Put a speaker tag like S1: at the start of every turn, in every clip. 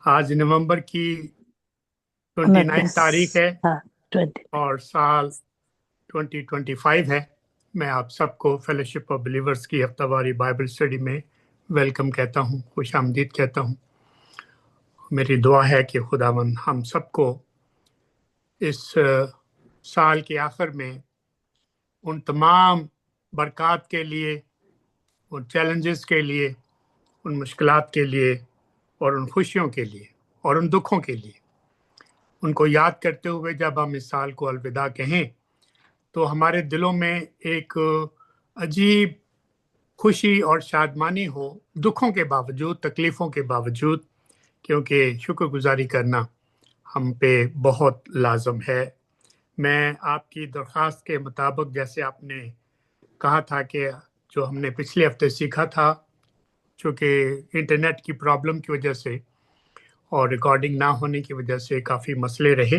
S1: आज नवंबर की 29
S2: 29।
S1: तारीख है
S2: हाँ, 20।
S1: और साल 2025 है। मैं आप सबको फेलोशिप ऑफ बिलीवर्स की हफ्तावारी बाइबल स्टडी में वेलकम कहता हूँ, खुश आमदीद कहता हूँ। मेरी दुआ है कि खुदावन हम सबको इस साल के आखिर में उन तमाम बरक़ात के लिए, उन चैलेंजेस के लिए, उन मुश्किलात के लिए और उन खुशियों के लिए और उन दुखों के लिए उनको याद करते हुए जब हम इस साल को अलविदा कहें तो हमारे दिलों में एक अजीब खुशी और शादमानी हो, दुखों के बावजूद, तकलीफ़ों के बावजूद, क्योंकि शुक्रगुजारी करना हम पे बहुत लाजम है। मैं आपकी दरख्वास्त के मुताबिक, जैसे आपने कहा था कि जो हमने पिछले हफ्ते सीखा था, चूँकि इंटरनेट की प्रॉब्लम की वजह से और रिकॉर्डिंग ना होने की वजह से काफ़ी मसले रहे,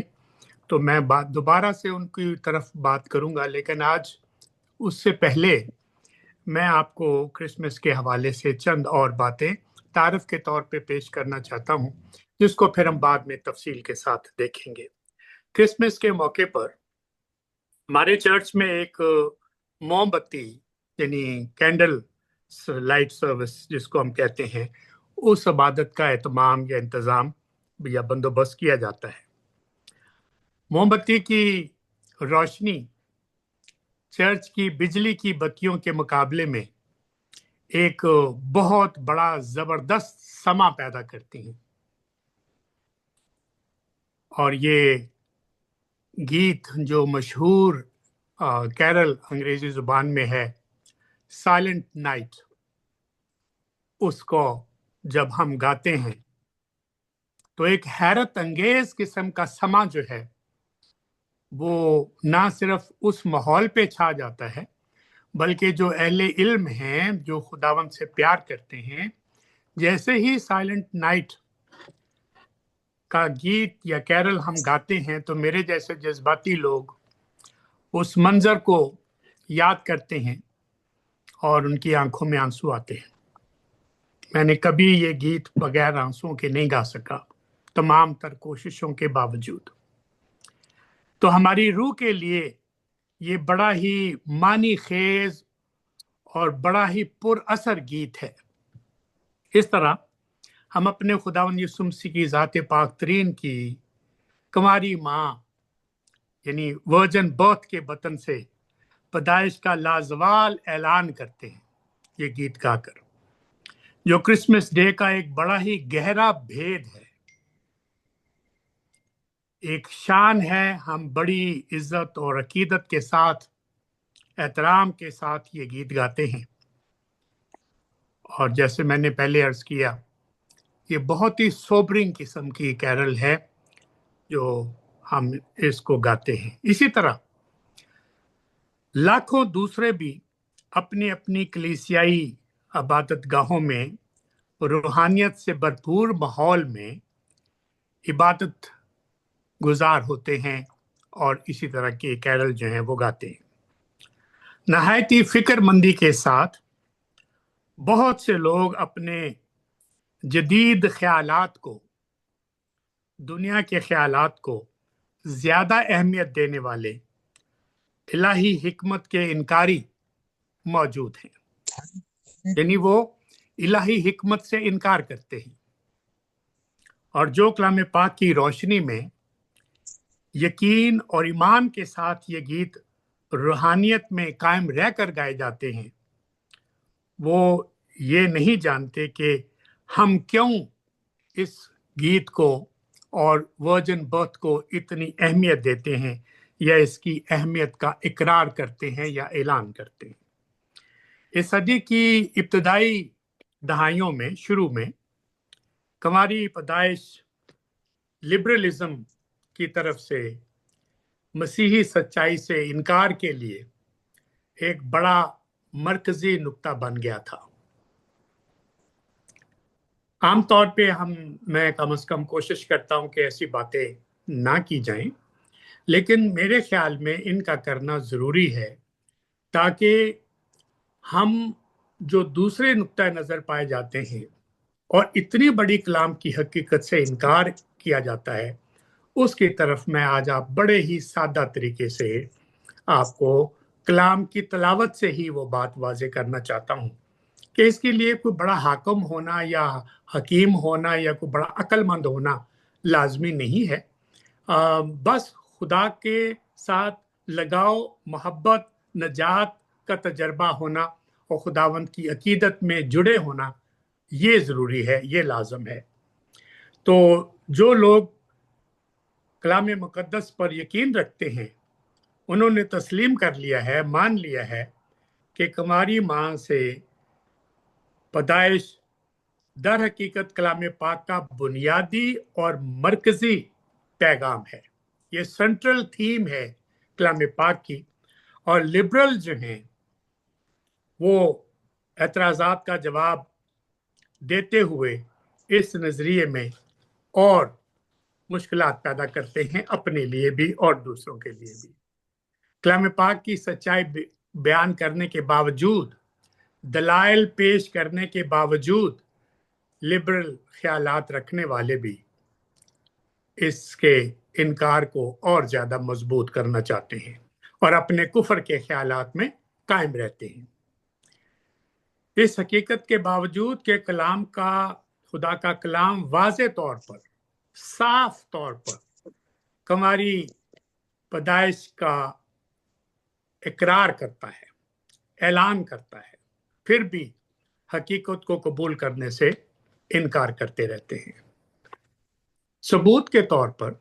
S1: तो मैं बात दोबारा से उनकी तरफ बात करूंगा। लेकिन आज उससे पहले मैं आपको क्रिसमस के हवाले से चंद और बातें तारफ के तौर पे पेश करना चाहता हूं, जिसको फिर हम बाद में तफसील के साथ देखेंगे। क्रिसमस के मौके पर हमारे चर्च में एक मोमबत्ती यानी कैंडल लाइट सर्विस जिसको हम कहते हैं, उस इबादत का एहतमाम या इंतज़ाम या बंदोबस्त किया जाता है। मोमबत्ती की रोशनी चर्च की बिजली की बत्तियों के मुकाबले में एक बहुत बड़ा जबरदस्त समा पैदा करती हैं। और ये गीत जो मशहूर कैरल अंग्रेजी जुबान में है, साइलेंट नाइट, उसको जब हम गाते हैं तो एक हैरत अंगेज किस्म का समा जो है वो ना सिर्फ उस माहौल पे छा जाता है, बल्कि जो अहले इल्म हैं, जो खुदावंद से प्यार करते हैं, जैसे ही साइलेंट नाइट का गीत या कैरल हम गाते हैं तो मेरे जैसे जज्बाती लोग उस मंजर को याद करते हैं और उनकी आंखों में आंसू आते हैं। मैंने कभी ये गीत बगैर आंसुओं के नहीं गा सका, तमाम तर कोशिशों के बावजूद। तो हमारी रूह के लिए ये बड़ा ही मानी खेज और बड़ा ही पुर असर गीत है। इस तरह हम अपने खुदावंद यीशु मसीह की ज़ात पाक तरीन की कुंवारी माँ यानी वर्जन बर्थ के बतन से पैदाइश का लाजवाल ऐलान करते हैं ये गीत गाकर, जो क्रिसमस डे का एक बड़ा ही गहरा भेद है, एक शान है। हम बड़ी इज्जत और अकीदत के साथ, एहतराम के साथ ये गीत गाते हैं। और जैसे मैंने पहले अर्ज किया, ये बहुत ही सोबरिंग किस्म की कैरल है जो हम इसको गाते हैं। इसी तरह लाखों दूसरे भी अपनी अपनी कलीसियाई इबादत गाहों में रूहानियत से भरपूर माहौल में इबादत गुजार होते हैं और इसी तरह के कैरल जो हैं वो गाते हैं। नहायती फिक्रमंदी के साथ बहुत से लोग अपने जदीद ख्यालात को, दुनिया के ख्यालात को ज्यादा अहमियत देने वाले इलाही हिकमत के इनकारी मौजूद हैं। यानी वो इलाही हिकमत से इनकार करते हैं और जो कलाम पाक की रोशनी में यकीन और ईमान के साथ ये गीत रूहानियत में कायम रहकर गाए जाते हैं, वो ये नहीं जानते कि हम क्यों इस गीत को और वर्जन बर्थ को इतनी अहमियत देते हैं या इसकी अहमियत का इकरार करते हैं या ऐलान करते हैं। इस सदी की इब्तदाई दहाइयों में, शुरू में कुंवारी पैदाइश लिबरलिज्म की तरफ से मसीही सच्चाई से इनकार के लिए एक बड़ा मरकजी नुक्ता बन गया था। आमतौर पे मैं कम से कम कोशिश करता हूं कि ऐसी बातें ना की जाएं, लेकिन मेरे ख्याल में इनका करना जरूरी है ताकि हम जो दूसरे नुक्ता नजर पाए जाते हैं और इतनी बड़ी कलाम की हकीकत से इनकार किया जाता है, उसकी तरफ मैं आज आप बड़े ही सादा तरीके से आपको कलाम की तलावत से ही वो बात वाज़े करना चाहता हूँ कि इसके लिए कोई बड़ा हाकिम होना या हकीम होना या कोई बड़ा अक्लमंद होना लाजमी नहीं है। बस खुदा के साथ लगाव, मोहब्बत, नजात का तजर्बा होना और खुदावंद की अकीदत में जुड़े होना, ये ज़रूरी है, ये लाजम है। तो जो लोग कलाम मुकद्दस पर यकीन रखते हैं, उन्होंने तस्लीम कर लिया है, मान लिया है कि कुमारी माँ से पैदाइश दर हकीकत कलाम पाक का बुनियादी और मरकजी पैगाम है। ये सेंट्रल थीम है कलाम पाक की। और लिबरल जो हैं वो एतराज़ात का जवाब देते हुए इस नज़रिए में और मुश्किलात पैदा करते हैं, अपने लिए भी और दूसरों के लिए भी। कलाम पाक की सच्चाई बयान करने के बावजूद, दलाइल पेश करने के बावजूद, लिबरल ख्यालात रखने वाले भी इसके इनकार को और ज्यादा मजबूत करना चाहते हैं और अपने कुफर के ख्यालात में कायम रहते हैं। इस हकीकत के बावजूद कि कलाम का, खुदा का कलाम वाज़े तौर पर, साफ तौर पर कुमारी पैदाइश का इकरार करता है, ऐलान करता है, फिर भी हकीकत को कबूल करने से इनकार करते रहते हैं। सबूत के तौर पर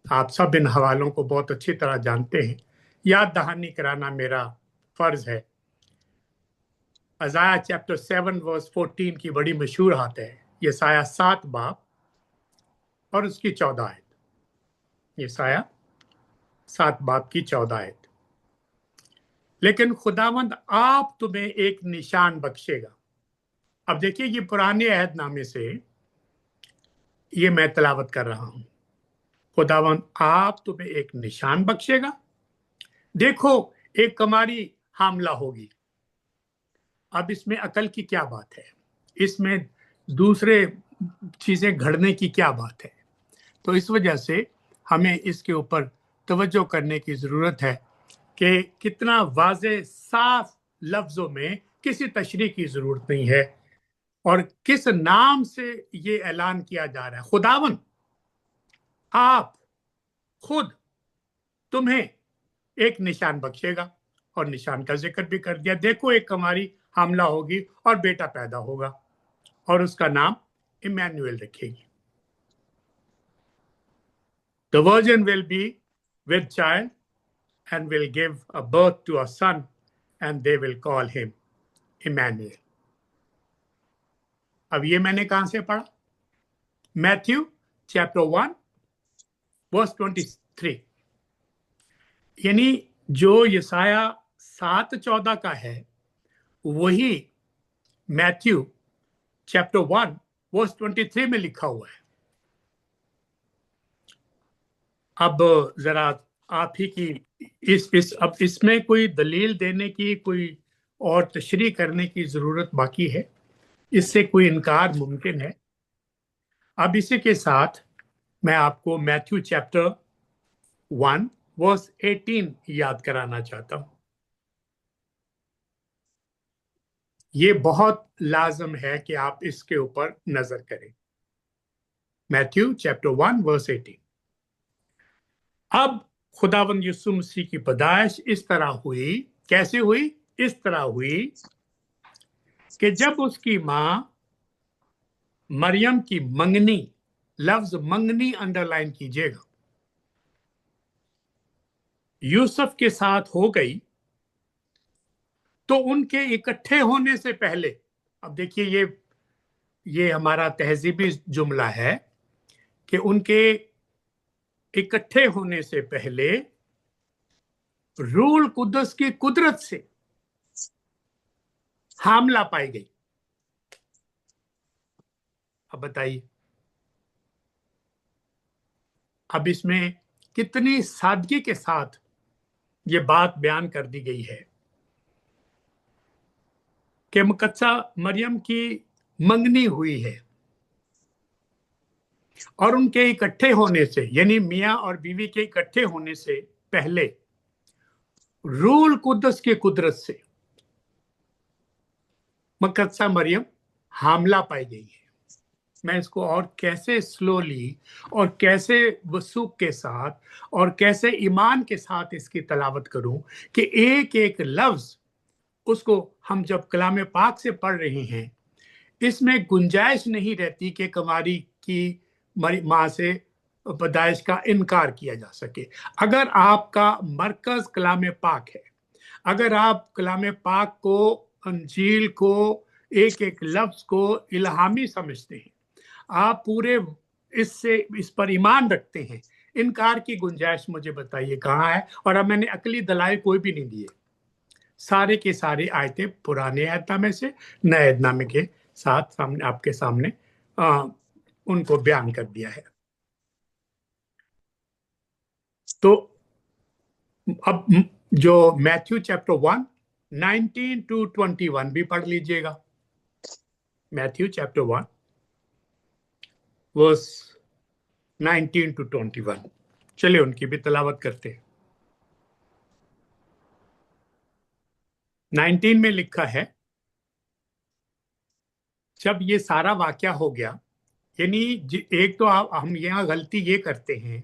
S1: आप सब इन हवालों को बहुत अच्छी तरह जानते हैं, याद दहानी कराना मेरा फर्ज है। अज़ाया चैप्टर 7 वर्स 14 की बड़ी मशहूर आयत है, यसाया 7 बाब और उसकी 14 आयत। यसाया 7 बाब की 14 आयत। लेकिन खुदावंद आप तुम्हें एक निशान बख्शेगा। अब देखिए, ये पुराने अहदनामे से ये मैं तलावत कर रहा हूं। खुदावंद आप तुम्हें एक निशान बख्शेगा। देखो, एक कुमारी हामला होगी। अब इसमें अकल की क्या बात है? इसमें दूसरे चीजें घड़ने की क्या बात है? तो इस वजह से हमें इसके ऊपर तवज्जो करने की जरूरत है कि कितना वाज़े साफ लफ्जों में, किसी तशरीह की जरूरत नहीं है, और किस नाम से ये ऐलान किया जा रहा है। खुदावन आप खुद तुम्हें एक निशान बख्शेगा, और निशान का जिक्र भी कर दिया। देखो, एक कुमारी हामला होगी और बेटा पैदा होगा और उसका नाम इमैनुएल रखेगी। The virgin will be with child and will give a birth to a son and they will call him Emmanuel. अब ये मैंने कहां से पढ़ा? Matthew chapter 1 verse 23। यानी जो यसाया 7:14 का है, वही मैथ्यू चैप्टर 1 वर्स 23 में लिखा हुआ है। अब जरा आप ही की अब इसमें कोई दलील देने की, कोई और तशरीह करने की जरूरत बाकी है? इससे कोई इनकार मुमकिन है? अब इसी के साथ मैं आपको मैथ्यू चैप्टर 1 वर्स 18 याद कराना चाहता हूं। ये बहुत लाजम है कि आप इसके ऊपर नजर करें। Matthew chapter 1 verse 18। अब खुदावंद यीशु मसीह की पैदाइश इस तरह हुई। कैसे हुई? इस तरह हुई कि जब उसकी मां मरियम की मंगनी, लफ्ज मंगनी अंडरलाइन कीजिएगा, यूसुफ के साथ हो गई, तो उनके इकट्ठे होने से पहले, अब देखिए ये हमारा तहजीबी जुमला है कि उनके इकट्ठे होने से पहले रूल कुद्दस की कुदरत से हामला पाई गई। अब बताइए, अब इसमें कितनी सादगी के साथ ये बात बयान कर दी गई है कि मुकद्दसा मरियम की मंगनी हुई है। और उनके इकट्ठे होने से, यानी मियाँ और बीवी के इकट्ठे होने से पहले रूल कुद्दस की कुदरत से मुकद्दसा मरियम हामला पाई गई है। मैं इसको और कैसे स्लोली और कैसे वसूख के साथ और कैसे ईमान के साथ इसकी तलावत करूं कि एक एक लफ्ज उसको हम जब कलाम पाक से पढ़ रहे हैं, इसमें गुंजाइश नहीं रहती कि कुमारी की माँ से पैदाइश का इनकार किया जा सके। अगर आपका मरकज कलाम पाक है, अगर आप कलाम पाक को, अंजील को, एक एक लफ्ज को इल्हामी समझते हैं, आप पूरे इस पर ईमान रखते हैं, इनकार की गुंजाइश मुझे बताइए कहाँ है। और अब मैंने अकली दलाइल कोई भी नहीं दिए, सारे के सारे आयतें पुराने अहदनामे से नए अहदनामे के साथ सामने आपके सामने उनको बयान कर दिया है। तो अब जो मैथ्यू चैप्टर 1 19 to 21 भी पढ़ लीजिएगा। मैथ्यू चैप्टर 1 वर्स 19 to 21, चलिए उनकी भी तलावत करते हैं। 19 में लिखा है, जब ये सारा वाकया हो गया, यानी एक तो हम यहाँ गलती ये करते हैं,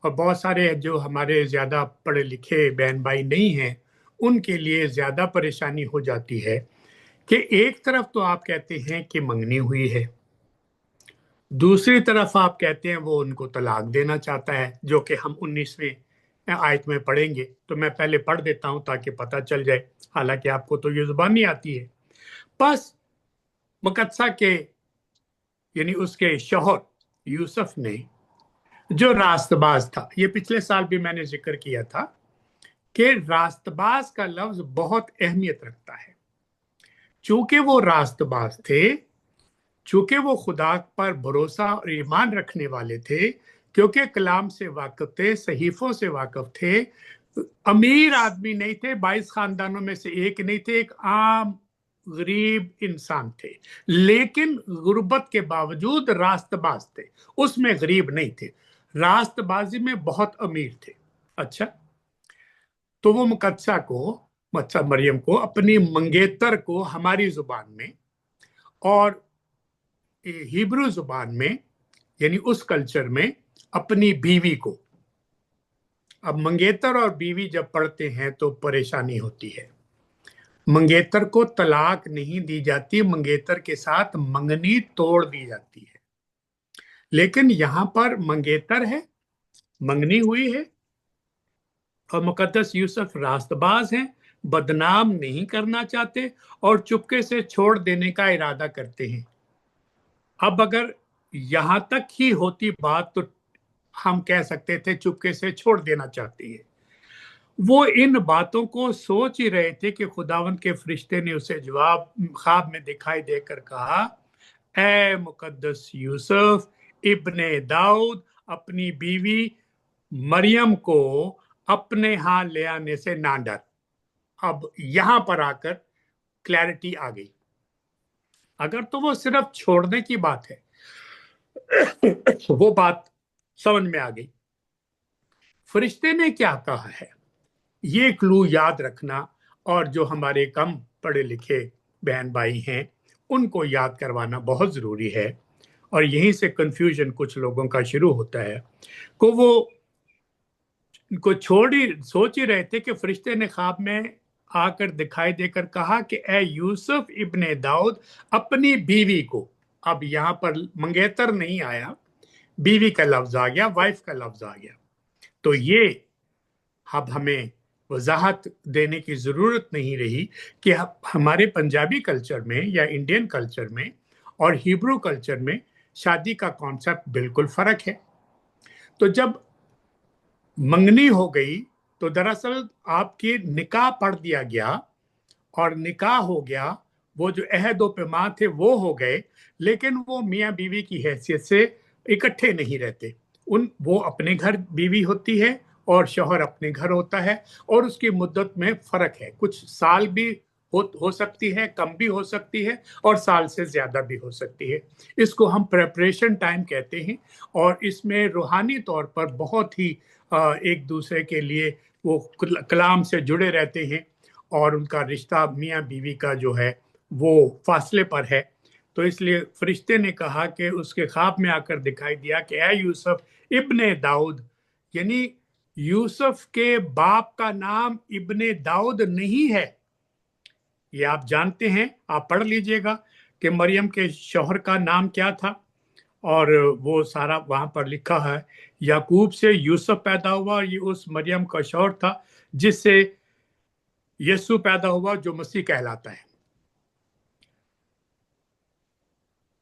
S1: और बहुत सारे जो हमारे ज्यादा पढ़े लिखे बहन भाई नहीं हैं उनके लिए ज्यादा परेशानी हो जाती है कि एक तरफ तो आप कहते हैं कि मंगनी हुई है, दूसरी तरफ आप कहते हैं वो उनको तलाक देना चाहता है, जो कि हम 19वें आयत में पढ़ेंगे। तो मैं पहले पढ़ देता हूं ताकि पता चल जाए, हालांकि आपको तो ये जुबानी आती है। बस मुकद्दसा के यानी उसके शौहर यूसुफ ने, जो रास्तबाज था, ये पिछले साल भी मैंने जिक्र किया था कि रास्तबाज का लफ्ज बहुत अहमियत रखता है। चूंकि वो रास्तबाज थे, चूंकि वो खुदा पर भरोसा और ईमान रखने वाले थे, क्योंकि कलाम से वाकिफ थे, सहीफों से वाकिफ थे, अमीर आदमी नहीं थे, 22 खानदानों में से एक नहीं थे, एक आम गरीब इंसान थे, लेकिन गुर्बत के बावजूद रास्तबाज थे, उसमें गरीब नहीं थे, रास्तबाजी में बहुत अमीर थे। अच्छा, तो वो मुकद्दसा को, मरियम को, अपनी मंगेतर को हमारी जुबान में और हिब्रू जुबान में, यानी उस कल्चर में अपनी बीवी को, अब मंगेतर और बीवी जब पढ़ते हैं तो परेशानी होती है। मंगेतर को तलाक नहीं दी जाती, मंगेतर के साथ मंगनी तोड़ दी जाती है। लेकिन यहां पर मंगेतर है, मंगनी हुई है, और मुकद्दस यूसुफ रास्तबाज हैं, बदनाम नहीं करना चाहते और चुपके से छोड़ देने का इरादा करते हैं। अब अगर यहां तक ही होती बात तो हम कह सकते थे चुपके से छोड़ देना चाहती है। वो इन बातों को सोच ही रहे थे कि खुदावंद के फरिश्ते ने उसे जवाब ख्वाब में दिखाई देकर कहा, ए मुकद्दस यूसुफ इब्ने दाऊद, अपनी बीवी मरियम को अपने यहाँ ले आने से ना डर। अब यहां पर आकर क्लैरिटी आ गई। अगर तो वो सिर्फ छोड़ने की बात है वो बात समझ में आ गई। फरिश्ते ने क्या कहा है, ये क्लू याद रखना, और जो हमारे कम पढ़े लिखे बहन भाई हैं उनको याद करवाना बहुत जरूरी है। और यहीं से कंफ्यूजन कुछ लोगों का शुरू होता है को वो को सोच ही रहे थे कि फरिश्ते ने ख्वाब में आकर दिखाई देकर कहा कि ए यूसुफ इब्ने दाऊद, अपनी बीवी को। अब यहां पर मंगेतर नहीं आया, बीवी का लफ्ज आ गया, वाइफ का लफ्ज आ गया। तो ये अब हमें वजाहत देने की जरूरत नहीं रही कि हमारे पंजाबी कल्चर में या इंडियन कल्चर में और हिब्रू कल्चर में शादी का कॉन्सेप्ट बिल्कुल फर्क है। तो जब मंगनी हो गई तो दरअसल आपकी निकाह पढ़ दिया गया और निकाह हो गया, वो जो अहद व पैमान थे वो हो गए, लेकिन वो मियाँ बीवी की हैसियत से इकट्ठे नहीं रहते। वो अपने घर बीवी होती है और शौहर अपने घर होता है, और उसकी मुद्दत में फर्क है, कुछ साल भी हो सकती है, कम भी हो सकती है और साल से ज्यादा भी हो सकती है। इसको हम प्रेपरेशन टाइम कहते हैं और इसमें रूहानी तौर पर बहुत ही एक दूसरे के लिए वो कलाम से जुड़े रहते हैं और उनका रिश्ता मियाँ बीवी का जो है वो फासले पर है। तो इसलिए फरिश्ते ने कहा कि उसके ख्वाब में आकर दिखाई दिया कि ऐ यूसुफ इब्ने दाऊद, यानी यूसुफ के बाप का नाम इब्ने दाऊद नहीं है। ये आप जानते हैं, आप पढ़ लीजिएगा कि मरियम के शौहर का नाम क्या था और वो सारा वहां पर लिखा है। याकूब से यूसुफ पैदा हुआ और ये उस मरियम का शौहर था जिससे यीशु पैदा हुआ जो मसीह कहलाता है।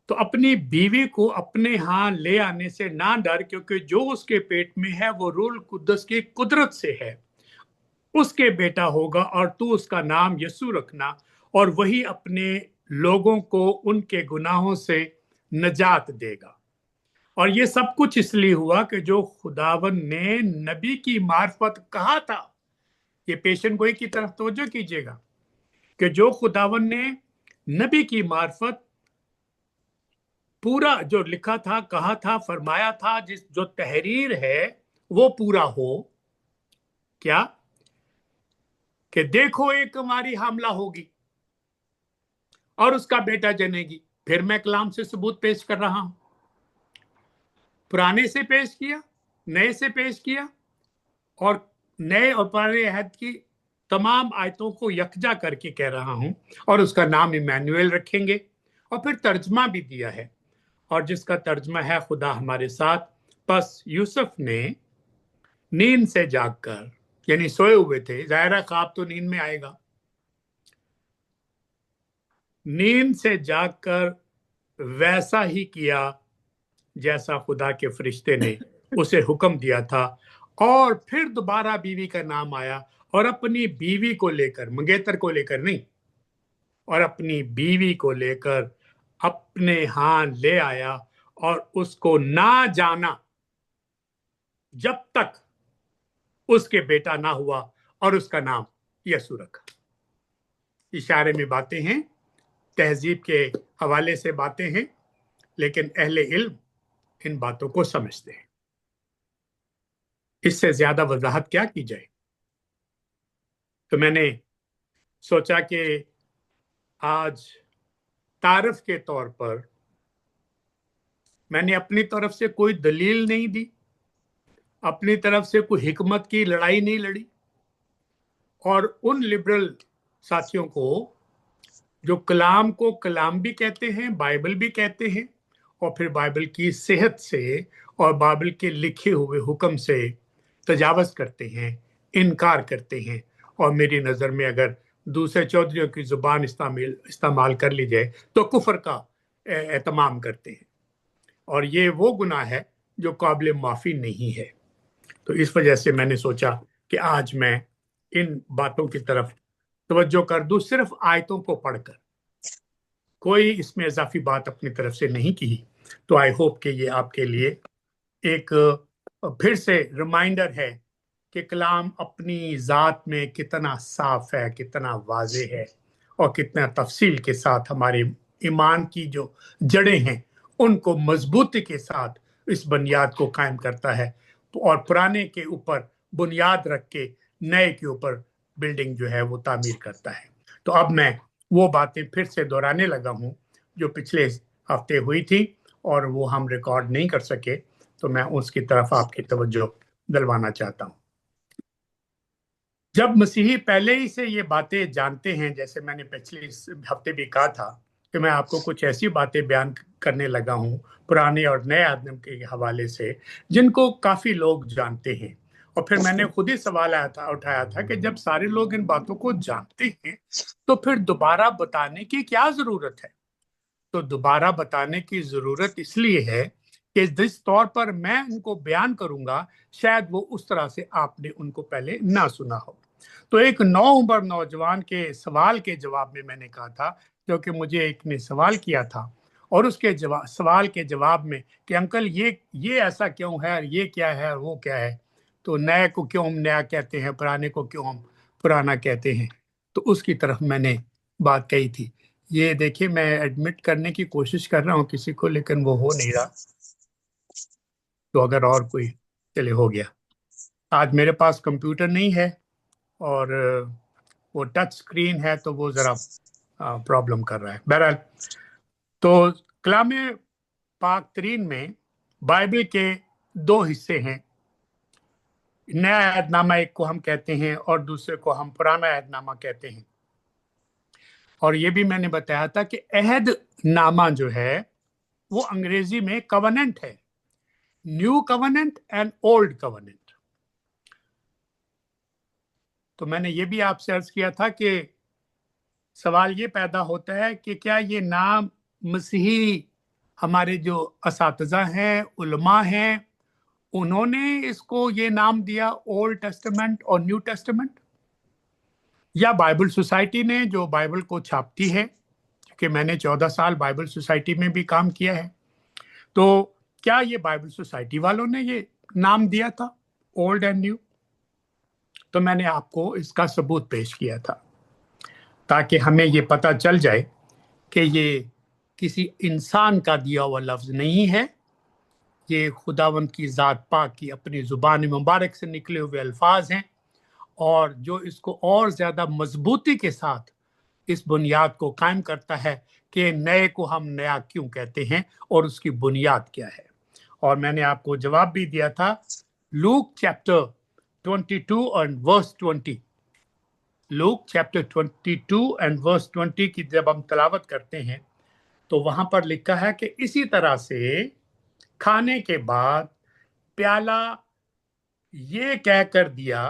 S1: तो अपनी बीवी को अपने यहाँ ले आने से ना डर, क्योंकि जो उसके पेट में है वो रूह कुद्दस की कुदरत से है। उसके बेटा होगा और तू उसका नाम यीशु रखना और वही अपने लोगों को उनके गुनाहों से नजात देगा। और ये सब कुछ इसलिए हुआ कि जो खुदावन ने नबी की मार्फत कहा था। ये पेशन गोई की तरफ तवज्जो कीजिएगा कि जो खुदावन ने नबी की मार्फत पूरा जो लिखा था, कहा था, फरमाया था, जिस जो तहरीर है वो पूरा हो। क्या? कि देखो एक कुमारी हामला होगी और उसका बेटा जनेगी। फिर मैं कलाम से सबूत पेश कर रहा हूं, पुराने से पेश किया, नए से पेश किया और नए और पुराने अहद की तमाम आयतों को यकजा करके कह रहा हूं। और उसका नाम इमैनुएल रखेंगे। और फिर तर्जमा भी दिया है और जिसका तर्जमा है खुदा हमारे साथ। बस यूसुफ ने नींद से जागकर, यानी सोए हुए थे, जाहिर है ख्वाब तो नींद में आएगा, नींद से जागकर वैसा ही किया जैसा खुदा के फरिश्ते ने उसे हुक्म दिया था। और फिर दोबारा बीवी का नाम आया और अपनी बीवी को लेकर, मंगेतर को लेकर नहीं, और अपनी बीवी को लेकर अपने यहाँ ले आया और उसको ना जाना जब तक उसके बेटा ना हुआ और उसका नाम यीशु रखा। इशारे में बातें हैं, तहजीब के हवाले से बातें हैं, लेकिन अहले इल्म इन बातों को समझते हैं। इससे ज्यादा वजाहत क्या की जाए। तो मैंने सोचा कि आज तारफ के तौर पर मैंने अपनी तरफ से कोई दलील नहीं दी, अपनी तरफ से कोई हिकमत की लड़ाई नहीं लड़ी और उन लिबरल साथियों को जो कलाम को कलाम भी कहते हैं, बाइबल भी कहते हैं और फिर बाइबल की सेहत से और बाइबल के लिखे हुए हुक्म से तजावज करते हैं, इनकार करते हैं। और मेरी नज़र में अगर दूसरे चौधरियों की जुबान इस्तेमाल कर ली जाए तो कुफर का एहतमाम करते हैं और ये वो गुनाह है जो काबिल माफ़ी नहीं है। तो इस वजह से मैंने सोचा कि आज मैं इन बातों की तरफ तवज्जो कर दूं, सिर्फ आयतों को पढ़कर, कोई इसमें इजाफी बात अपनी तरफ से नहीं की। तो आई होप कि ये आपके लिए एक फिर से रिमाइंडर है कि कलाम अपनी ज़ात में कितना साफ है, कितना वाज़े है और कितना तफसील के साथ हमारे ईमान की जो जड़ें हैं उनको मजबूती के साथ इस बुनियाद को कायम करता है और पुराने के ऊपर बुनियाद रख के नए के ऊपर बिल्डिंग जो है वो तामीर करता है। तो अब मैं वो बातें फिर से दोहराने लगा हूँ जो पिछले हफ्ते हुई थी और वो हम रिकॉर्ड नहीं कर सके, तो मैं उसकी तरफ आपकी तवज्जो दिलवाना चाहता हूँ। जब मसीही पहले ही से ये बातें जानते हैं, जैसे मैंने पिछले हफ्ते भी कहा था कि मैं आपको कुछ ऐसी बातें बयान करने लगा हूँ पुराने और नए आदम के हवाले से जिनको काफी लोग जानते हैं। और फिर मैंने खुद ही सवाल उठाया था कि जब सारे लोग इन बातों को जानते हैं तो फिर दोबारा बताने की क्या जरूरत है। तो दोबारा बताने की जरूरत इसलिए है कि जिस तौर पर मैं उनको बयान करूंगा शायद वो उस तरह से आपने उनको पहले ना सुना हो। तो एक नौउम्र नौजवान के सवाल के जवाब में मैंने कहा था, क्योंकि मुझे एक ने सवाल किया था और उसके सवाल के जवाब में कि अंकल ये ऐसा क्यों है और ये क्या है और वो क्या है, तो नए को क्यों हम नया कहते हैं, पुराने को क्यों हम पुराना कहते हैं। तो उसकी तरफ मैंने बात कही थी। ये देखिए, मैं एडमिट करने की कोशिश कर रहा हूँ किसी को, लेकिन वो हो नहीं रहा। तो अगर और कोई, चले हो गया। आज मेरे पास कंप्यूटर नहीं है, और वो टच स्क्रीन है, तो वो ज़रा प्रॉब्लम कर रहा है। बहरहाल, तो कलाम पाक तरीन में बाइबल के दो हिस्से हैं। नया अहदनामा एक को हम कहते हैं, और दूसरे को हम पुराना अहदनामा कहते हैं। और ये भी मैंने बताया था कि अहद नामा जो है वो अंग्रेजी में कवनेंट है, new covenant and old covenant. तो मैंने ये भी आपसे अर्ज किया था कि सवाल ये पैदा होता है कि क्या ये नाम मसीही हमारे जो असातिज़ा हैं, उलमा हैं, उन्होंने इसको ये नाम दिया ओल्ड टेस्टामेंट और न्यू टेस्टामेंट, या बाइबल सोसाइटी ने जो बाइबल को छापती है, क्योंकि मैंने 14 साल बाइबल सोसाइटी में भी काम किया है, तो क्या ये बाइबल सोसाइटी वालों ने ये नाम दिया था ओल्ड एंड न्यू? तो मैंने आपको इसका सबूत पेश किया था, ताकि हमें ये पता चल जाए कि ये किसी इंसान का दिया हुआ लफ्ज नहीं है, ये खुदावंद की ज़ात पाक की अपनी ज़ुबान मुबारक से निकले हुए अल्फाज हैं, और जो इसको और ज़्यादा मजबूती के साथ इस बुनियाद को कायम करता है कि नए को हम नया क्यों कहते हैं और उसकी बुनियाद क्या है। और मैंने आपको जवाब भी दिया था, लूक चैप्टर 22 और verse 20, Luke chapter 22 and verse 20 की जब हम तलावत करते हैं तो वहां पर लिखा है कि इसी तरह से खाने के बाद प्याला ये कहकर दिया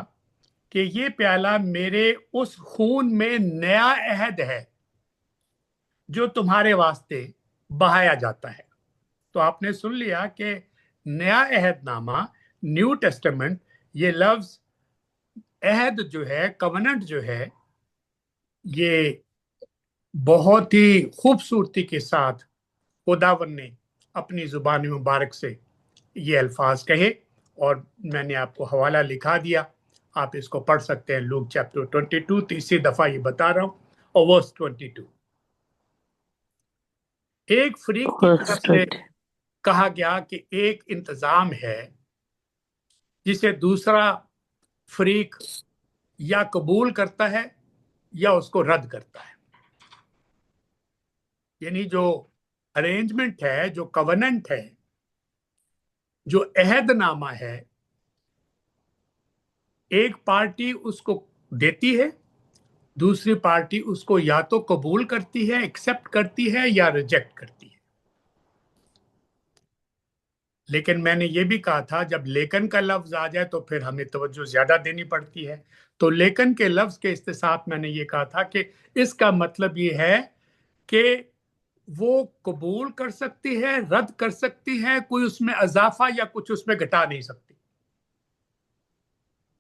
S1: कि ये प्याला मेरे उस खून में नया अहद है जो तुम्हारे वास्ते बहाया जाता है। तो आपने सुन लिया कि नया अहदनामा, न्यू टेस्टामेंट, ये लफ्ज अहद जो है, कवनेंट जो है, ये बहुत ही खूबसूरती के साथ खुदावन ने अपनी जुबान मुबारक से ये अल्फाज कहे, और मैंने आपको हवाला लिखा दिया, आप इसको पढ़ सकते हैं। लूक चैप्टर 22, तीसरी दफा ये बता रहा हूं, और वर्स 22। एक फरीक की तरफ से
S2: Understood.
S1: कहा गया कि एक इंतजाम है जिसे दूसरा फरीक या कबूल करता है या उसको रद्द करता है। यानी जो अरेंजमेंट है, जो कवनेंट है, जो अहदनामा है, एक पार्टी उसको देती है, दूसरी पार्टी उसको या तो कबूल करती है, एक्सेप्ट करती है, या रिजेक्ट करती है। लेकिन मैंने ये भी कहा था, जब लेकिन का लफ्ज आ जाए तो फिर हमें तवज्जो ज्यादा देनी पड़ती है। तो लेकिन के लफ्ज के साथ मैंने ये कहा था कि इसका मतलब ये है कि वो कबूल कर सकती है, रद्द कर सकती है, कोई उसमें अजाफा या कुछ उसमें घटा नहीं सकती।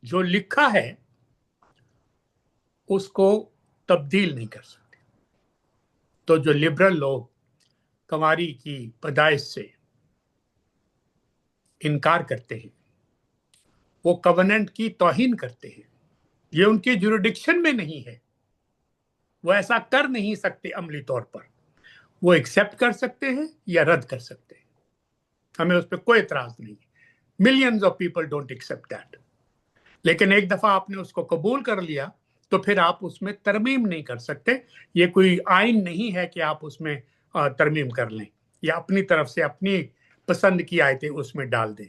S1: जो लिखा है उसको तब्दील नहीं कर सकते। तो जो लिबरल लोग कंवारी की पैदाइश से इनकार करते हैं, वो कवनेंट की तौहीन करते हैं, ये उनके जुरिडिक्शन में नहीं है, वो ऐसा कर नहीं सकते अमली तौर पर। वो एक्सेप्ट कर सकते हैं या रद्द कर सकते हैं, हमें उस पर कोई एतराज नहीं है। Millions of people don't accept that. लेकिन एक दफा आपने उसको कबूल कर लिया तो फिर आप उसमें तरमीम नहीं कर सकते। ये कोई आइन नहीं है कि आप उसमें तरमीम कर लें या अपनी तरफ से अपनी पसंद की आयतें उसमें डाल दें।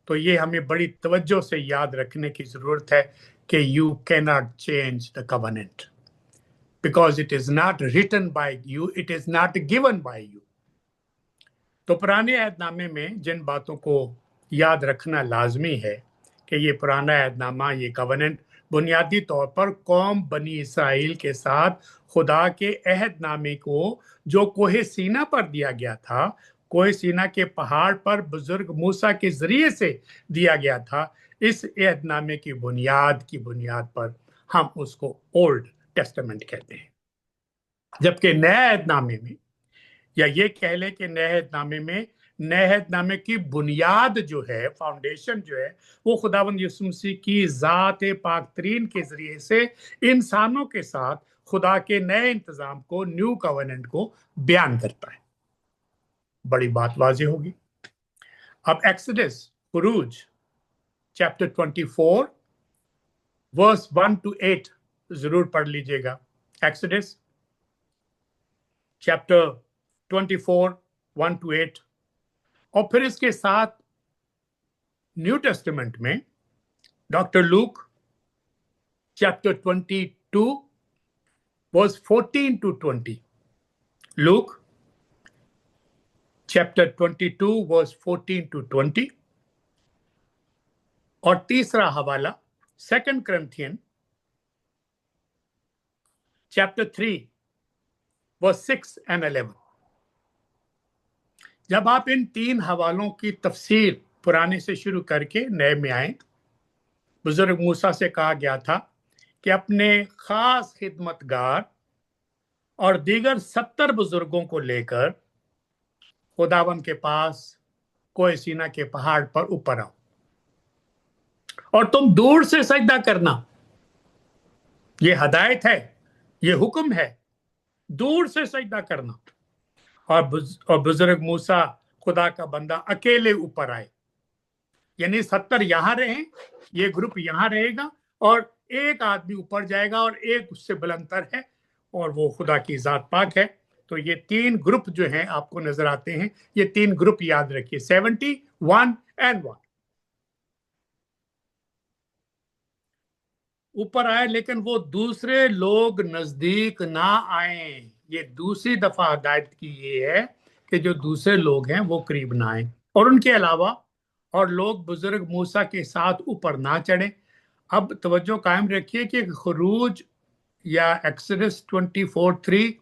S1: तो ये हमें बड़ी तवज्जो से याद रखने की जरूरत है कि you can not change the covenant because it is not written by you, it is not given by you. तो पुराने अहदनामे में जिन बातों को याद रखना लाजमी है कि ये पुराना अहदनामा, ये कवनेंट बुनियादी तौर पर कौम बनी इसराइल के साथ खुदा के अहदनामे को जो कोहे सीना पर दिया गया था, कोहे सीना के पहाड़ पर बुजुर्ग मूसा के जरिए से दिया गया था, इस अहदनामे की बुनियाद पर हम उसको ओल्ड टेस्टामेंट कहते हैं। जबकि नए अहदनामे में, या ये कह लें कि नए अहदनामे में, नए अहदनामे की बुनियाद जो है, फाउंडेशन जो है, वो खुदावंद यीशु मसीह की ज़ात पाक तरीन के जरिए से इंसानों के साथ खुदा के नए इंतजाम को, न्यू कवेनेंट को बयान करता है। बड़ी बात वाज़ेह होगी। अब एक्सोडस, खुरूज चैप्टर 24 वर्स 1 to 8 जरूर पढ़ लीजिएगा। Exodus chapter 24 1 to 8। और फिर इसके साथ न्यू टेस्टामेंट में doctor Luke chapter 22 verse 14 to 20। Luke chapter 22 verse 14 to 20। और तीसरा हवाला 2 Corinthians चैप्टर 3 वर्स 6 and 11। जब आप इन तीन हवालों की तफसीर पुराने से शुरू करके नए में आए, बुजुर्ग मूसा से कहा गया था कि अपने खास खिदमतगार और दीगर 70 बुजुर्गों को लेकर खुदावन के पास कोई सीना के पहाड़ पर ऊपर आओ और तुम दूर से सजदा करना। ये हदायत है, ये हुक्म है, दूर से सजदा करना। और बुजुर्ग मूसा खुदा का बंदा अकेले ऊपर आए, यानी 70 यहां रहे, ये ग्रुप यहां रहेगा और एक आदमी ऊपर जाएगा और एक उससे बुलंदतर है और वो खुदा की जात पाक है। तो ये तीन ग्रुप जो हैं आपको नजर आते हैं, ये तीन ग्रुप याद रखिए, 70, 1 and 1। ऊपर आए, लेकिन वो दूसरे लोग नजदीक ना आए। ये दूसरी दफा हदायत की ये है कि जो दूसरे लोग हैं वो करीब ना आए। और उनके अलावा और लोग बुजुर्ग मूसा के साथ ऊपर ना चढ़े। अब तवज्जो कायम रखिए कि खुरूज या एक्सोडस 24:3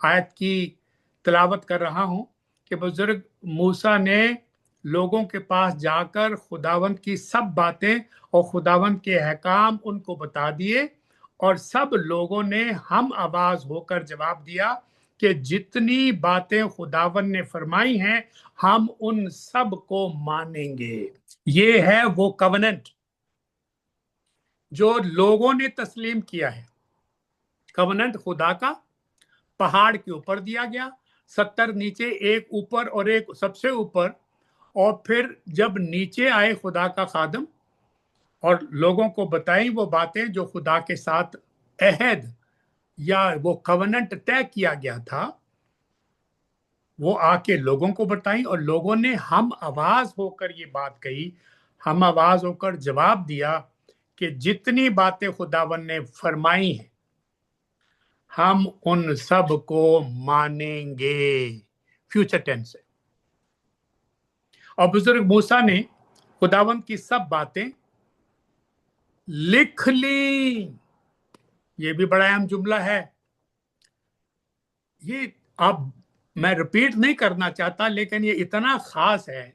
S1: आयत की तिलावत कर रहा हूं कि बुजुर्ग मूसा ने लोगों के पास जाकर खुदावंत की सब बातें और खुदावंत के अहकाम उनको बता दिए और सब लोगों ने हम आवाज होकर जवाब दिया कि जितनी बातें खुदावंत ने फरमाई हैं हम उन सब को मानेंगे। ये है वो कवनेंट जो लोगों ने तस्लीम किया है। कवनेंट खुदा का पहाड़ के ऊपर दिया गया, 70 नीचे, एक ऊपर और एक सबसे ऊपर। और फिर जब नीचे आए खुदा का खादम और लोगों को बताई वो बातें जो खुदा के साथ अहद या वो कवनेंट तय किया गया था, वो आके लोगों को बताई और लोगों ने हम आवाज होकर ये बात कही, हम आवाज होकर जवाब दिया कि जितनी बातें खुदावन ने फरमाई हैं हम उन सब को मानेंगे। फ्यूचर टेंस है। और बुजुर्ग मूसा ने खुदावंत की सब बातें लिख ली। ये भी बड़ा अहम जुमला है। ये अब मैं रिपीट नहीं करना चाहता, लेकिन ये इतना खास है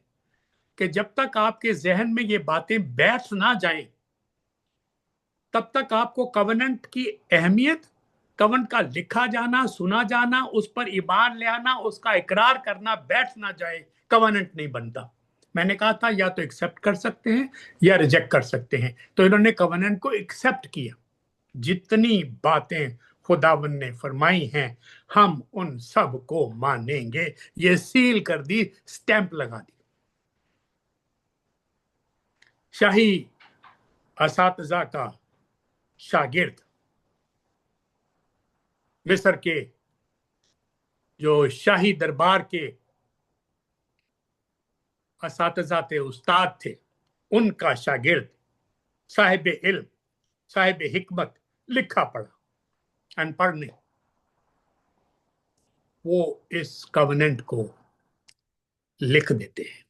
S1: कि जब तक आपके जहन में ये बातें बैठ ना जाएं, तब तक आपको कवनेंट की अहमियत, कवनेंट का लिखा जाना, सुना जाना, उस पर ईमान ले आना, उसका इकरार करना बैठ ना जाए, कवनेंट नहीं बनता। मैंने कहा था या तो एक्सेप्ट कर सकते हैं या रिजेक्ट कर सकते हैं। तो इन्होंने कवनेंट को एक्सेप्ट किया। जितनी बातें खुदावन ने फरमाई हैं हम उन सब को मानेंगे। ये सील कर दी, स्टैंप लगा दी। शाही असातिज़ा का शागिर्द, मिस्र के जो शाही दरबार के असातिज़ा थे, उस्ताद थे, उनका शागिर्द, साहिब इल्म, साहिब हिकमत, लिखा पढ़ा अनपढ़ नहीं, वो इस कवनेंट को लिख देते हैं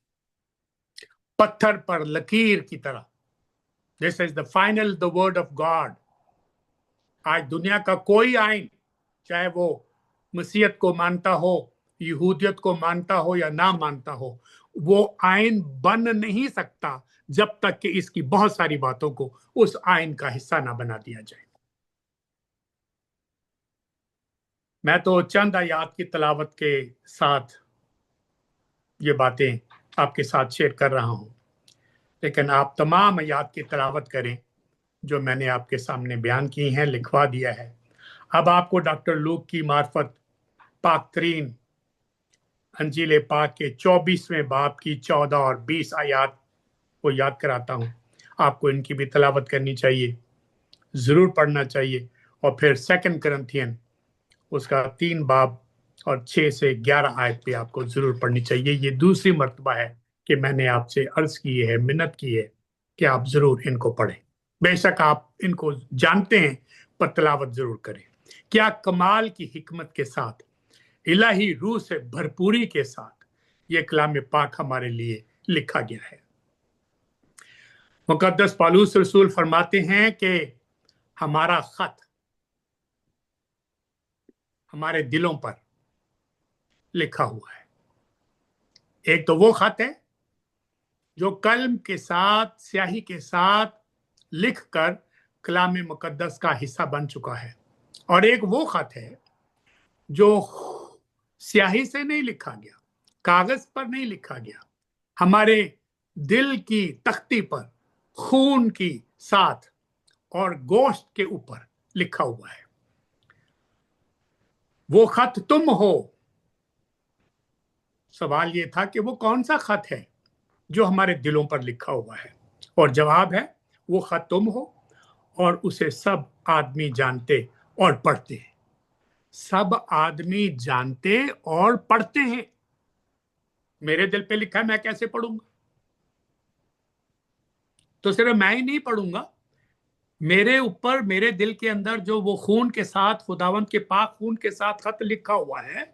S1: पत्थर पर लकीर की तरह। This is the final, the word of God. आज दुनिया का कोई आइन, चाहे वो मसीहत को मानता हो, यहूदियत को मानता हो या ना मानता हो, वो आइन बन नहीं सकता जब तक कि इसकी बहुत सारी बातों को उस आइन का हिस्सा ना बना दिया जाए। मैं तो चंद आयात की तलावत के साथ ये बातें आपके साथ शेयर कर रहा हूं, लेकिन आप तमाम आयात की तलावत करें जो मैंने आपके सामने बयान की हैं, लिखवा दिया है। अब आपको डॉक्टर लूक की मार्फत पाक तरीन अंजील पाक के 24वें बाब की 14 और 20 आयात को याद कराता हूं। आपको इनकी भी तलावत करनी चाहिए, जरूर पढ़ना चाहिए। और फिर 2 करंथियन उसका 3 बाब और 6 से 11 आयत पे आपको जरूर पढ़नी चाहिए। ये दूसरी मर्तबा है कि मैंने आपसे अर्ज की है, मिन्नत की है कि आप जरूर इनको पढ़ें। बेशक आप इनको जानते हैं, पर तलावत जरूर करें। क्या कमाल की हिकमत के साथ, इलाही रूह से भरपूरी के साथ ये कलाम पाक हमारे लिए लिखा गया है। मुकद्दस पौलुस रसूल फरमाते हैं कि हमारा खत हमारे दिलों पर लिखा हुआ है। एक तो वो खत है जो कलम के साथ, स्याही के साथ लिखकर कलाम मुकद्दस का हिस्सा बन चुका है, और एक वो खत है जो स्याही से नहीं लिखा गया, कागज पर नहीं लिखा गया, हमारे दिल की तख्ती पर खून की साथ और गोश्त के ऊपर लिखा हुआ है। वो खत तुम हो। सवाल ये था कि वो कौन सा खत है जो हमारे दिलों पर लिखा हुआ है, और जवाब है वो खत तुम हो, और उसे सब आदमी जानते और पढ़ते हैं। सब आदमी जानते और पढ़ते हैं। मेरे दिल पे लिखा है, मैं कैसे पढ़ूंगा? तो सिर्फ मैं ही नहीं पढ़ूंगा, मेरे ऊपर, मेरे दिल के अंदर जो वो खून के साथ, खुदावंत के पाक खून के साथ खत लिखा हुआ है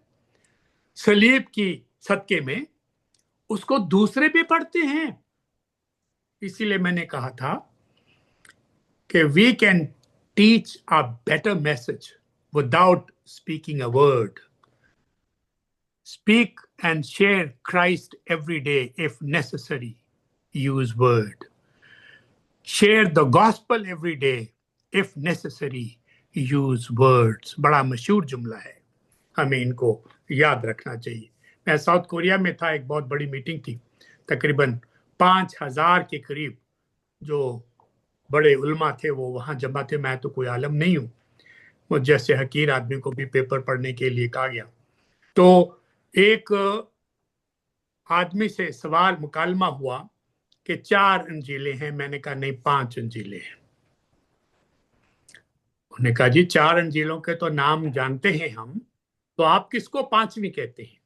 S1: सलीब की सदके में, उसको दूसरे भी पढ़ते हैं। इसीलिए मैंने कहा था कि we can teach a better message without speaking a word. Speak and share Christ every day if necessary, use word. Share the gospel every day if necessary, use words. बड़ा मशहूर जुमला है, हमें इनको याद रखना चाहिए। मैं साउथ कोरिया में था, एक बहुत बड़ी मीटिंग थी, तकरीबन 5,000 के करीब जो बड़े उलमा थे वो वहां जमा थे। मैं तो कोई आलम नहीं हूं, मुझ जैसे हकीर आदमी को भी पेपर पढ़ने के लिए कहा गया। तो एक आदमी से सवाल मुकालमा हुआ कि 4 अंजीलें हैं। मैंने कहा नहीं, 5 अंजीलें हैं। उन्होंने कहा जी 4 अंजीलों के तो नाम जानते हैं हम, तो आप किसको 5वीं कहते हैं?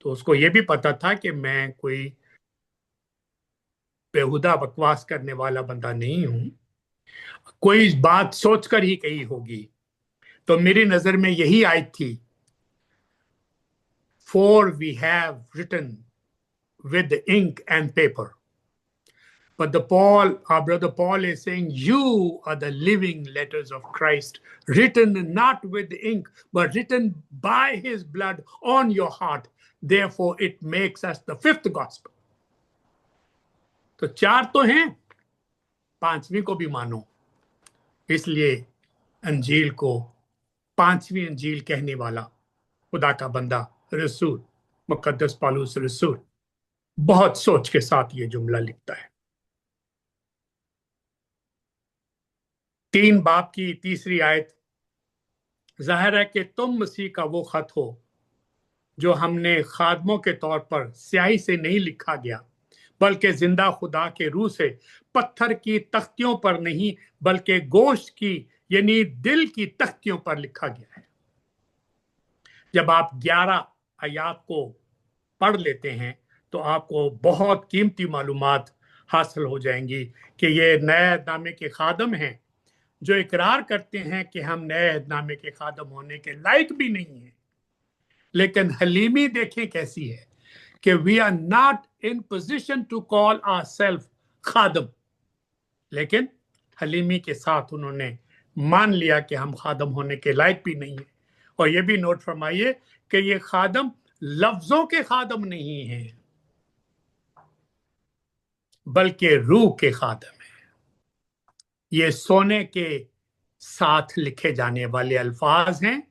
S1: तो उसको ये भी पता था कि मैं कोई बेहुदा बकवास करने वाला बंदा नहीं हूं, कोई बात सोचकर ही कही होगी। तो मेरी नजर में यही आई थी, for we have written with ink and paper. But our brother Paul is saying, you are the living letters of Christ, written not with ink, but written by his blood on your heart. Therefore, it makes us the 5th gospel. तो 4 तो हैं, 5वीं को भी मानो। इसलिए अंजील को 5वीं अंजील कहने वाला खुदा का बंदा रसूल मुकद्दस पौलुस रसूल बहुत सोच के साथ ये जुमला लिखता है। 3 बाब की 3री आयत, जाहिर है कि तुम मसीह का वो खत हो जो हमने खादमों के तौर पर स्याही से नहीं लिखा गया, बल्कि जिंदा खुदा के रूह से पत्थर की तख्तियों पर नहीं, बल्कि गोश्त की यानी दिल की तख्तियों पर लिखा गया है। जब आप 11 आयात को पढ़ लेते हैं तो आपको बहुत कीमती मालूमात हासिल हो जाएंगी कि ये नए अहदनामे के खादम हैं जो इकरार करते हैं कि हम नए अहदनामे के खादम होने के लायक भी नहीं हैं। लेकिन हलीमी देखें कैसी है कि we are not in position to call ourselves खादम, लेकिन हलीमी के साथ उन्होंने मान लिया कि हम खादम होने के लायक भी नहीं है। और ये भी नोट फरमाइए कि ये खादम लफ्जों के खादम नहीं है, बल्कि रूह के खादम है। ये सोने के साथ लिखे जाने वाले अल्फाज हैं,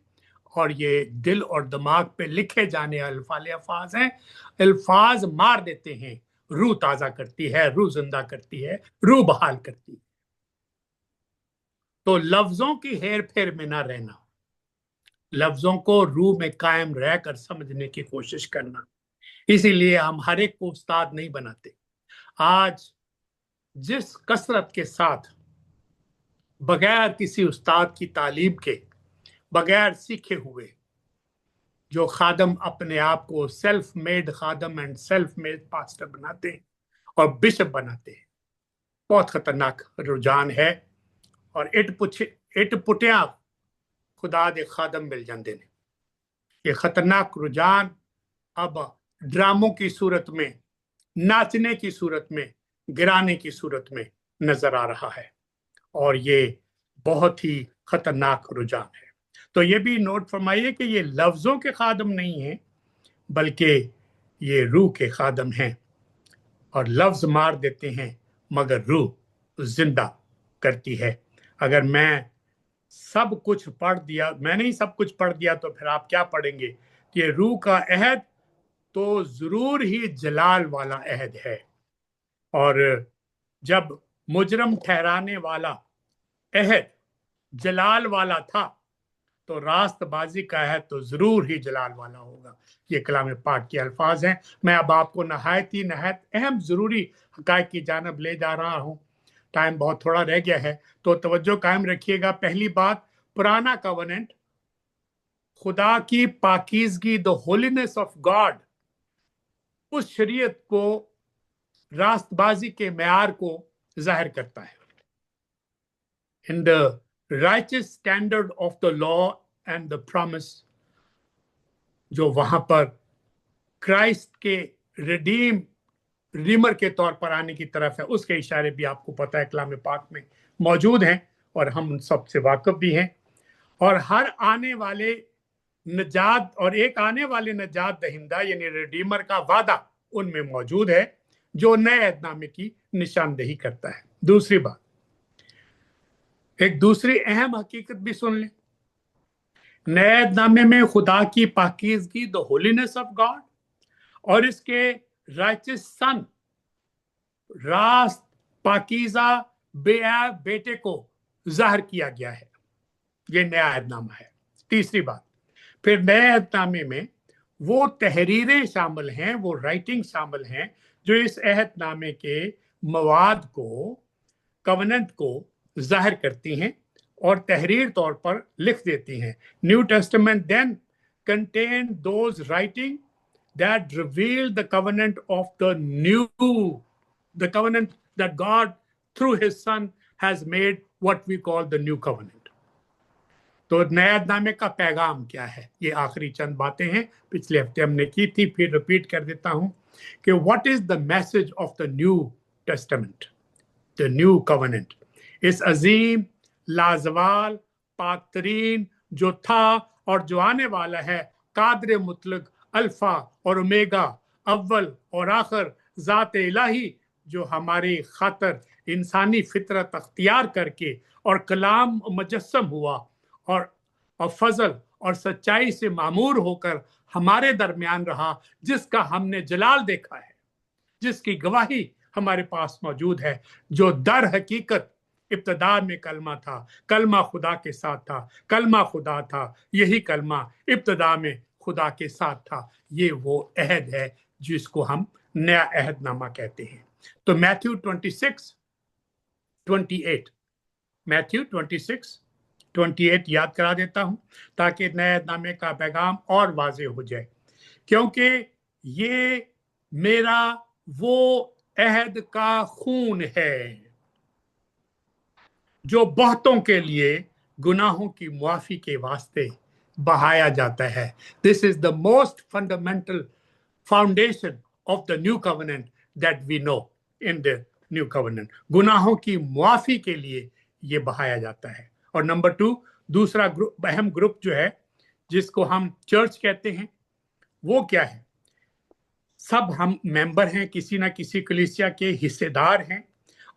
S1: और ये दिल और दिमाग पे लिखे जाने वाले अल्फाज हैं। अल्फाज मार देते हैं, रूह ताजा करती है, रूह जिंदा करती है, रूह बहाल करती है। तो लफ्जों की हेर फेर में ना रहना, लफ्जों को रूह में कायम रहकर समझने की कोशिश करना। इसीलिए हम हर एक को उस्ताद नहीं बनाते। आज जिस कसरत के साथ बगैर किसी उस्ताद की तालीम के, बगैर सीखे हुए जो खादम अपने आप को सेल्फ मेड खादम एंड सेल्फ मेड पास्टर बनाते हैं और बिशप बनाते हैं, बहुत खतरनाक रुझान है। और इट पुटिया खुदा दे खादम मिल जाते हैं। ये खतरनाक रुझान अब ड्रामों की सूरत में, नाचने की सूरत में, गिराने की सूरत में नजर आ रहा है, और ये बहुत ही खतरनाक रुझान है। तो ये भी नोट फरमाइए कि ये लफ्जों के खादम नहीं है, बल्कि ये रूह के खादम हैं। और लफ्ज मार देते हैं मगर रूह जिंदा करती है। अगर मैं सब कुछ पढ़ दिया, मैंने ही सब कुछ पढ़ दिया, तो फिर आप क्या पढ़ेंगे कि ये रूह का अहद तो जरूर ही जलाल वाला अहद है। और जब मुजरम ठहराने वाला अहद जलाल वाला था, तो रास्तबाजी का अहद तो जरूर ही जलाल वाला होगा। ये कलाम पाक के अल्फाज हैं। मैं अब आपको नहायत अहम जरूरी हकायक की जानब ले जा रहा हूँ। टाइम बहुत थोड़ा रह गया है, तो तवज्जो कायम रखिएगा। पहली बात, पुराना कवनेंट खुदा की पाकीज़गी, द होलीनेस ऑफ गॉड, उस शरीयत को, रास्तबाजी के मेयार को जाहिर करता है। In the righteous standard of the law and the promise, जो वहां पर क्राइस्ट के रिडीमर के तौर पर आने की तरफ है, उसके इशारे भी आपको पता है कलाम पाक में मौजूद हैं, और हम उन सब से वाकिफ भी हैं। और हर आने वाले नजात, और एक आने वाले नजात दहिंदा यानी रिडीमर का वादा उनमें मौजूद है, जो नए अहदनामे की निशानदेही करता है। दूसरी बात, एक दूसरी अहम हकीकत भी सुन लें। नए अहदनामे में खुदा की पाकीज़गी, द होलीनेस ऑफ गॉड, और इसके राइचियस सन, रास्त पाकीज़ा बेऐब बेटे को जाहिर किया गया है। ये नया अहदनामा है। तीसरी बात, फिर नए अहदनामे में वो तहरीरें शामिल हैं, वो राइटिंग शामिल हैं, जो इस अहदनामे के मवाद को, कवनेंट को जाहिर करती हैं और तहरीर तौर पर लिख देती हैं। New Testament then contained those writing that revealed the covenant of the covenant that God through his son has made, what we call the new covenant. तो नया अहदनामे का पैगाम क्या है? ये आखिरी चंद बातें हैं, पिछले हफ्ते हमने की थी, फिर रिपीट कर देता हूं कि what is the message of the new testament, the new covenant. इस अजीम, लाजवाल, पाक-तरीन जो था और जो आने वाला है, कादर मुतलक, अल्फा और ओमेगा, अव्वल और आखिर, जात इलाही, जो हमारी खातर इंसानी फितरत अख्तियार करके और कलाम मुजस्सम हुआ और फजल और सच्चाई से मामूर होकर हमारे दरमियान रहा, जिसका हमने जलाल देखा है, जिसकी गवाही हमारे पास मौजूद है, जो दर हकीकत इब्तदा में कलमा था, कलमा खुदा के साथ था, कलमा खुदा था, यही कलमा इब्तदा में खुदा के साथ था। ये वो अहद है जिसको हम नया अहदनामा कहते हैं। तो मैथ्यू 26:28, मैथ्यू 26:28 याद करा देता हूं ताकि नए अहदनामे का पैगाम और वाज़ेह हो जाए। क्योंकि ये मेरा वो अहद का खून है जो बहुतों के लिए गुनाहों की मुआफी के वास्ते बहाया जाता है। This is the most fundamental foundation of the new covenant that we know in the new covenant. गुनाहों की मुआफी के लिए ये बहाया जाता है। और नंबर 2, दूसरा ग्रुप, अहम ग्रुप जो है जिसको हम चर्च कहते हैं, वो क्या है? सब हम मेंबर हैं, किसी ना किसी कलीसिया के हिस्सेदार हैं,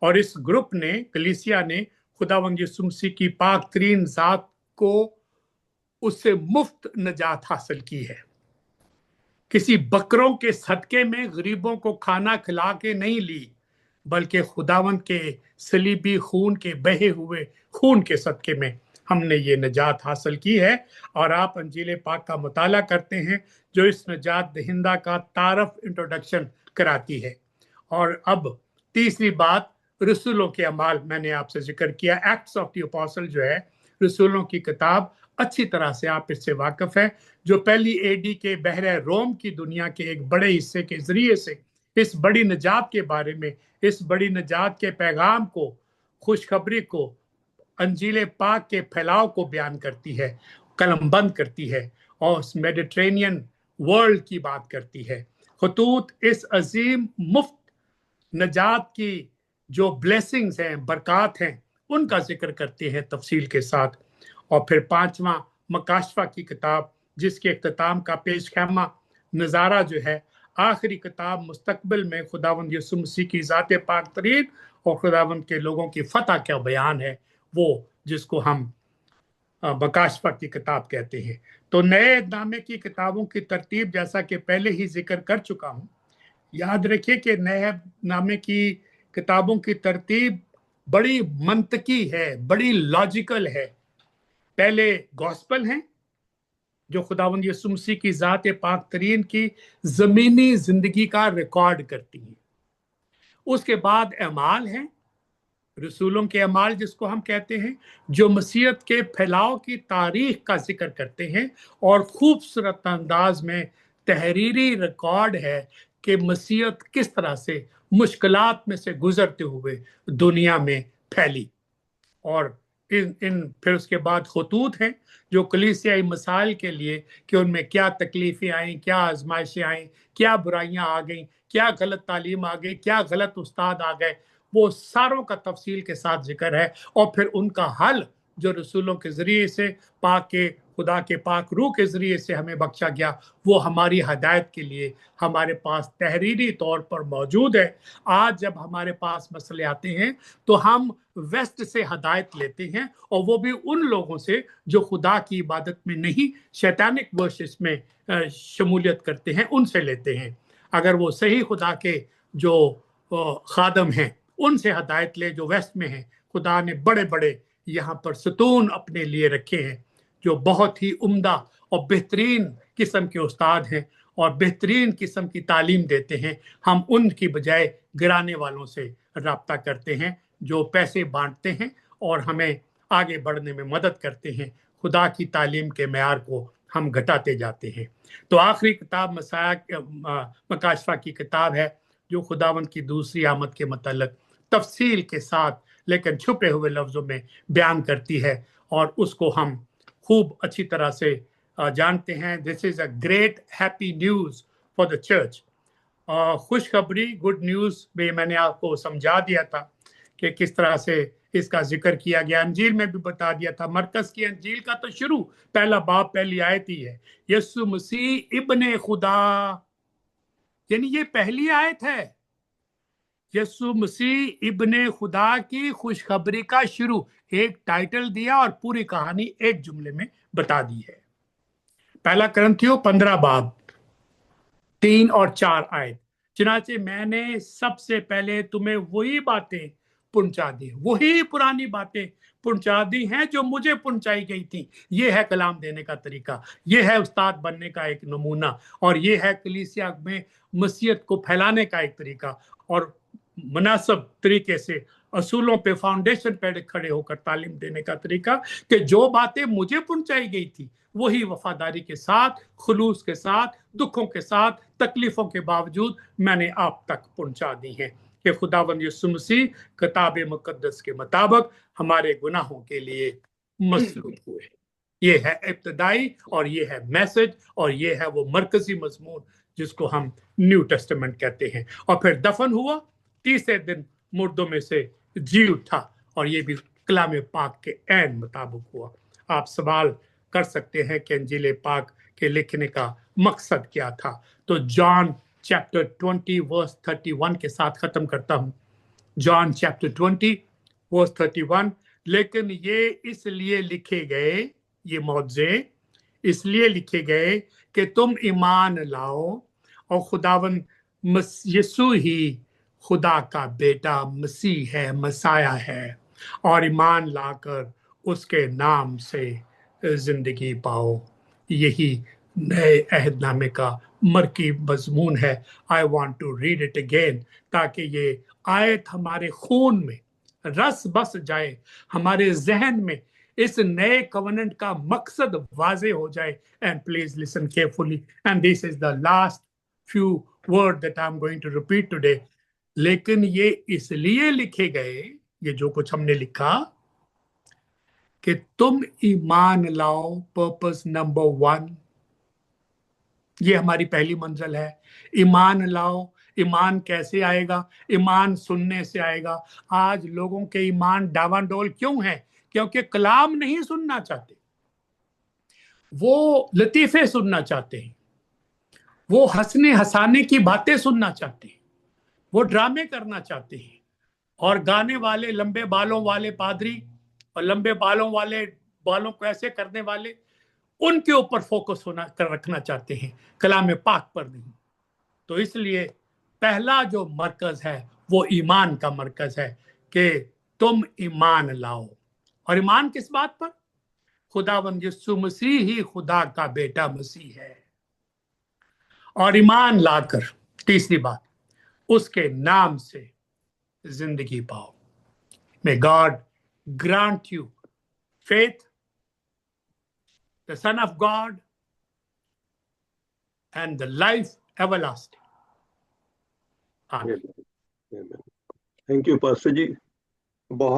S1: और इस ग्रुप ने, कलीसिया ने खुदावंद यीशु मसीह की पाक तरीन जात को, उससे मुफ्त नजात हासिल की है। किसी बकरों के सदके में गरीबों को खाना खिला के नहीं ली, बल्कि खुदावंद के सलीबी खून के बहे हुए खून के सदके में हमने ये नजात हासिल की है। और आप अंजील पाक का मुताला करते हैं जो इस नजात दहिंदा का तारफ इंट्रोडक्शन कराती है। और अब तीसरी बात, रसूलों के अमाल, मैंने आपसे जिक्र किया, एक्ट्स ऑफ द अपोस्टल जो है रसूलों की किताब, अच्छी तरह से आप इससे वाकिफ है, जो पहली एडी के बहरे रोम की दुनिया के एक बड़े हिस्से के जरिए से इस बड़ी नजात के बारे में, इस बड़ी नजात के पैगाम को, खुशखबरी को, अंजील पाक के फैलाव को बयान करती है, कलम बंद करती है और मेडिटेरेनियन वर्ल्ड की बात करती है। खतूत इस अजीम मुफ्त नजात की जो ब्लेसिंग्स हैं, बरकत हैं, उनका जिक्र करते हैं तफसील के साथ। और फिर पांचवा मकाशफा की किताब, जिसके इख्तिताम का पेश खैमा नज़ारा जो है, आखिरी किताब मुस्तकबिल में खुदावंद यीशु मसीह की ज़ात पाक तरीन और खुदावंद के लोगों की फतह का बयान है, वो जिसको हम मकाशफा की किताब कहते हैं। तो नए नामे की किताबों की तरतीब जैसा कि पहले ही जिक्र कर चुका हूँ, याद रखिए कि नए नामे की किताबों की तरतीब बड़ी मंतकी है, बड़ी लॉजिकल है। पहले गॉस्पल हैं जो खुदावंद यीशु मसीह की ज़ात पाक तरीन की ज़मीनी ज़िंदगी का रिकॉर्ड करती हैं। उसके बाद अमाल हैं, रसूलों के अमाल जिसको हम कहते हैं, जो मसीहत के फैलाव की तारीख का जिक्र करते हैं और खूबसूरत अंदाज में तहरीरी रिकॉर्ड है कि मसीहत किस तरह से मुश्किलात में से गुजरते हुए दुनिया में फैली। और इन फिर उसके बाद खतूत हैं जो कलीसियाई मसाइल के लिए कि उनमें क्या तकलीफें आई, क्या आजमाइशें आई, क्या बुराइयां आ गई, क्या गलत तालीम आ गई, क्या गलत उस्ताद आ गए, वो सारों का तफसील के साथ जिक्र है। और फिर उनका हल जो रसूलों के जरिए से पाक के खुदा के पाक रूह के जरिए से हमें बख्शा गया, वो हमारी हदायत के लिए हमारे पास तहरीरी तौर पर मौजूद है। आज जब हमारे पास मसले आते हैं तो हम वेस्ट से हदायत लेते हैं, और वो भी उन लोगों से जो खुदा की इबादत में नहीं, शैतानिक वर्शिश में शमूलियत करते हैं, उनसे लेते हैं। अगर वो सही खुदा के जो खादम हैं उनसे हदायत ले जो वेस्ट में हैं, खुदा ने बड़े बड़े यहाँ पर सतून अपने लिए रखे हैं जो बहुत ही उम्दा और बेहतरीन किस्म के उस्ताद हैं और बेहतरीन किस्म की तालीम देते हैं। हम उनकी बजाय गिराने वालों से रब्ता करते हैं जो पैसे बांटते हैं और हमें आगे बढ़ने में मदद करते हैं। खुदा की तालीम के मेयार को हम घटाते जाते हैं। तो आखिरी किताब मकाशफा की किताब है जो खुदावंद की दूसरी आमद के मतलब तफसील के साथ लेकिन छुपे हुए लफ्जों में बयान करती है, और उसको हम खूब अच्छी तरह से जानते हैं। This is a great happy news for the church. खुशखबरी, गुड न्यूज में मैंने आपको समझा दिया था कि किस तरह से इसका जिक्र किया गया, अंजील में भी बता दिया था। मरकज की अंजील का तो शुरू पहला बाब पहली आयत ही है, यीशु मसीह इब्ने खुदा, यानी ये पहली आयत है। यीशु मसीह इब्ने खुदा की खुशखबरी का शुरू, एक टाइटल दिया और पूरी कहानी एक जुमले में बता दी है। पहला करंथियों 15 बाब 3 और 4 आयत, चुनाचे मैंने सबसे पहले तुम्हें वही बातें पहुंचा दी, वही पुरानी बातें पहुंचा दी हैं जो मुझे पहुंचाई गई थी। ये है कलाम देने का तरीका, ये है उस्ताद बनने का एक नमूना, और ये है कलीसिया में मसीहत को फैलाने का एक तरीका, और मुनासिब तरीके से असूलों पे फाउंडेशन पे खड़े होकर तालीम देने का तरीका कि जो बातें मुझे पहुंचाई गई थी वही वफादारी के साथ, खुलूस के साथ, दुखों के साथ, तकलीफों के बावजूद मैंने आप तक पहुंचा दी हैं कि खुदावंद यीशु मसीह किताब मुकद्दस के मुताबिक हमारे गुनाहों के लिए मसलूब हुए। ये है इब्तदाई, और ये है मैसेज, और ये है वो मरकजी मजमून जिसको हम न्यू टेस्टामेंट कहते हैं। और फिर दफन हुआ, तीसरे दिन मुर्दों में से जी उठा, और ये भी कलाम पाक के ऐन मुताबिक हुआ। आप सवाल कर सकते हैं कि अंजील पाक के लिखने का मकसद क्या था। तो जॉन चैप्टर 20 वर्स 31 के साथ खत्म करता हूं। जॉन चैप्टर 20 वर्स 31, लेकिन ये इसलिए लिखे गए, ये मौजे इसलिए लिखे गए कि तुम ईमान लाओ और खुदावन यीशु ही खुदा का बेटा मसीह है, मसाया है, और ईमान लाकर उसके नाम से जिंदगी पाओ। यही नए अहदनामे का मरकी मजमून है। I want to read it again, ताकि ये आयत हमारे खून में रस बस जाए, हमारे जहन में इस नए कवनेंट का मकसद वाजे हो जाए। And please listen carefully, and this is the last few word that I'm going to repeat today. लेकिन ये इसलिए लिखे गए, ये जो कुछ हमने लिखा, कि तुम ईमान लाओ। पर्पस नंबर 1, ये हमारी पहली मंजिल है। ईमान लाओ। ईमान कैसे आएगा? ईमान सुनने से आएगा। आज लोगों के ईमान डावाडोल क्यों है? क्योंकि कलाम नहीं सुनना चाहते, वो लतीफे सुनना चाहते हैं, वो हंसने हंसाने की बातें सुनना चाहते हैं, वो ड्रामे करना चाहते हैं, और गाने वाले, लंबे बालों वाले पादरी और लंबे बालों को ऐसे करने वाले, उनके ऊपर फोकस रखना चाहते हैं, कलाम पाक पर नहीं। तो इसलिए पहला जो मरकज है वो ईमान का मरकज है, कि तुम ईमान लाओ। और ईमान किस बात पर? खुदावंद यीशु मसीह ही खुदा का बेटा मसीह है। और ईमान लाकर, तीसरी बात, उसके नाम से जिंदगी पाओ। May God grant you faith, the Son of God, and the life everlasting. Amen.
S2: Thank you, Pastor ji. बहुत